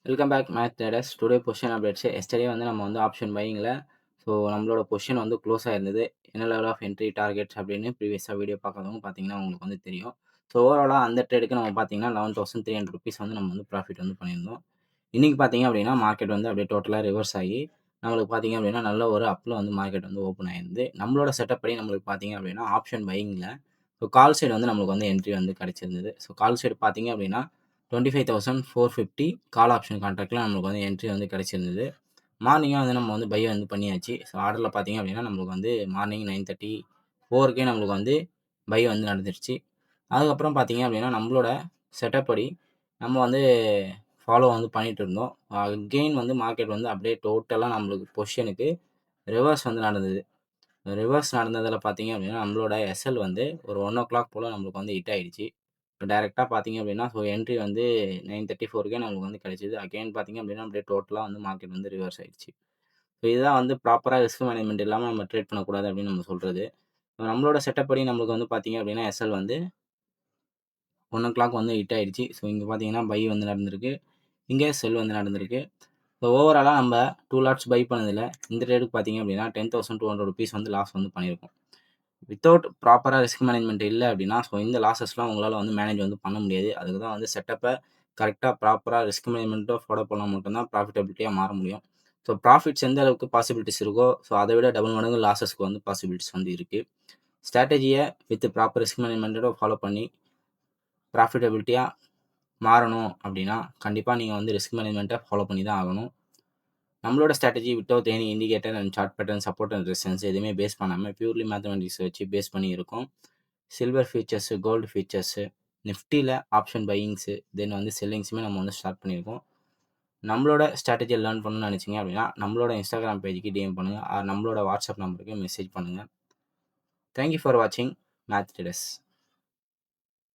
Welcome back math traders. Today position updates. Yesterday வந்து நம்ம வந்து ஆப்ஷன் பையிங்கில நம்மளோட பொசிஷன் வந்து க்ளோஸ் ஆயிருந்தது. என்ன லெவல் ஆஃப் என்ட்ரி டார்கெட்ஸ் அப்படின்னு ப்ரீவியஸா வீடியோ பார்க்காதவங்க பார்த்தீங்கன்னா உங்களுக்கு வந்து தெரியும். ஓவராலா அந்த ட்ரேடுக்கு நம்ம பார்த்தீங்கன்னா ₹11,300 வந்து நம்ம வந்து ப்ராஃபிட் வந்து பண்ணியிருந்தோம். இன்னைக்கு பார்த்தீங்க அப்படின்னா மார்க்கெட் வந்து அப்படியே டோட்டலா ரிவர்ஸ் ஆகி நம்மளுக்கு பார்த்தீங்க அப்படின்னா நல்ல ஒரு அப்ல வந்து மார்க்கெட் வந்து ஓப்பன் ஆயிருந்து. நம்மளோட செட்டப் படி நம்மளுக்கு பார்த்தீங்க அப்படின்னா ஆப்ஷன் பையிங்கில கால் சைடு வந்து நம்மளுக்கு வந்து என்ட்ரி வந்து கிடைச்சிருந்தது. கால் சைடு பார்த்தீங்க அப்படின்னா 25,450 கால் ஆப்ஷன் கான்ட்ராக்ட்ல நம்மளுக்கு வந்து என்ட்ரி வந்து கிடைச்சிருந்தது. மார்னிங்கா வந்து நம்ம வந்து பை வந்து பண்ணியாச்சு. ஆர்டர்ல பார்த்தீங்க அப்படின்னா நம்மளுக்கு வந்து மார்னிங் 9:34க்கே நம்மளுக்கு வந்து பை வந்து நடந்துருச்சு. அதுக்கப்புறம் பார்த்தீங்க அப்படின்னா நம்மளோட செட்டப் படி நம்ம வந்து ஃபாலோ வந்து பண்ணிட்டு இருந்தோம். அகெயின் வந்து மார்க்கெட் வந்து அப்படியே டோட்டலா நம்மளுக்கு பொசிஷனுக்கு ரிவர்ஸ் வந்து நடந்தது. ரிவர்ஸ் நடந்ததில பார்த்தீங்க அப்படின்னா, நம்மளோட எஸ்எல் வந்து ஒரு 1:00 போல நம்மளுக்கு வந்து ஹிட் ஆயிடுச்சு. இப்போ டைரக்ட்டா பார்த்தீங்க அப்படின்னா, என்ட்ரி வந்து 9:34க்கே நம்மளுக்கு வந்து கிடைச்சது. அகைன் பார்த்தீங்க அப்படின்னா, அப்படியே டோட்டலா வந்து மார்க்கெட் வந்து ரிவர்ஸ் ஆயிடுச்சு. இதுதான் வந்து ப்ராப்பரா ரிஸ்க் மேனேஜ்மென்ட் இல்லாம நம்ம ட்ரேட் பண்ணக்கூடாது அப்படின்னு நம்ம சொல்றது. நம்மளோட செட்டப் படி நம்மளுக்கு வந்து பார்த்தீங்க அப்படின்னா, எஸ்எல் வந்து 1:00 வந்து ஹிட் ஆயிடுச்சு. இங்க பார்த்தீங்கன்னா, பை வந்து நடந்திருக்கு. இங்க செல் வந்து நடந்திருக்கு. ஓவராலா நம்ம 2 லாட்ஸ் பை பண்ணதுல இந்த ட்ரேடுக்கு பார்த்தீங்க அப்படின்னா, ₹10,200 வந்து லாஸ் வந்து பண்ணியிருக்கோம். வித்தவுட் ப்ராப்பரா ரிஸ்க் மேனேஜ்மென்ட் இல்ல அப்படின்னா, இந்த லாஸஸ்லாம் உங்களால வந்து மேனேஜ் வந்து பண்ண முடியாது. அதுக்கு தான் வந்து செட்டப்ப கரெக்ட்டா ப்ராப்பரா ரிஸ்க் மேனேஜ்மென்ட்டும் ஃபாலோ பண்ணா மட்டும் தான் ப்ராஃபிட்டபிலிட்டியா மாற முடியும். ப்ராஃபிட்ஸ் எந்த அளவுக்கு பாசிபிலிட்டீஸ் இருக்கோ, அத விட டபுள் மடங்கு லாஸஸ்க்கு வந்து பாசிபிலிட்டீஸ் வந்து இருக்கு. ஸ்ட்ராட்டஜிய வித் ப்ராப்பர் ரிஸ்க் மேனேஜ்மென்ட்டோட ஃபாலோ பண்ணி ப்ராஃபிட்டபிலிட்டியா மாறணும் அப்படின்னா, கண்டிப்பா நீங்க வந்து ரிஸ்க் மேனேஜ்மென்ட்ட ஃபாலோ பண்ணி தான் ஆகணும். நம்மளோட strategy without any indicator and chart pattern, support and resistance எதுவுமே பேஸ் பண்ணாம பியூர்லி மேத்தமெட்டிக்ஸ் வச்சு பேஸ் பண்ணி இருக்கும். சில்வர் ஃபியூச்சர்ஸ், கோல்டு ஃபியூச்சர்ஸ், நிஃப்டில ஆப்ஷன் பையிங்ஸ், தென் வந்து செல்லிங்ஸுமே நம்ம வந்து ஸ்டார்ட் பண்ணியிருக்கோம். நம்மளோட ஸ்ட்ராட்டஜிய லேர்ன் பண்ணணும்னு நினைச்சீங்க அப்படின்னா, நம்மளோட இன்ஸ்டாகிராம் பேஜுக்கு டிஎம் பண்ணுங்க. ஆர் நம்மளோட வாட்ஸ்அப் நம்பருக்கு மெசேஜ் பண்ணுங்க. தேங்க் யூ ஃபார் வாட்சிங் மேத் ட்ரேடர்ஸ்.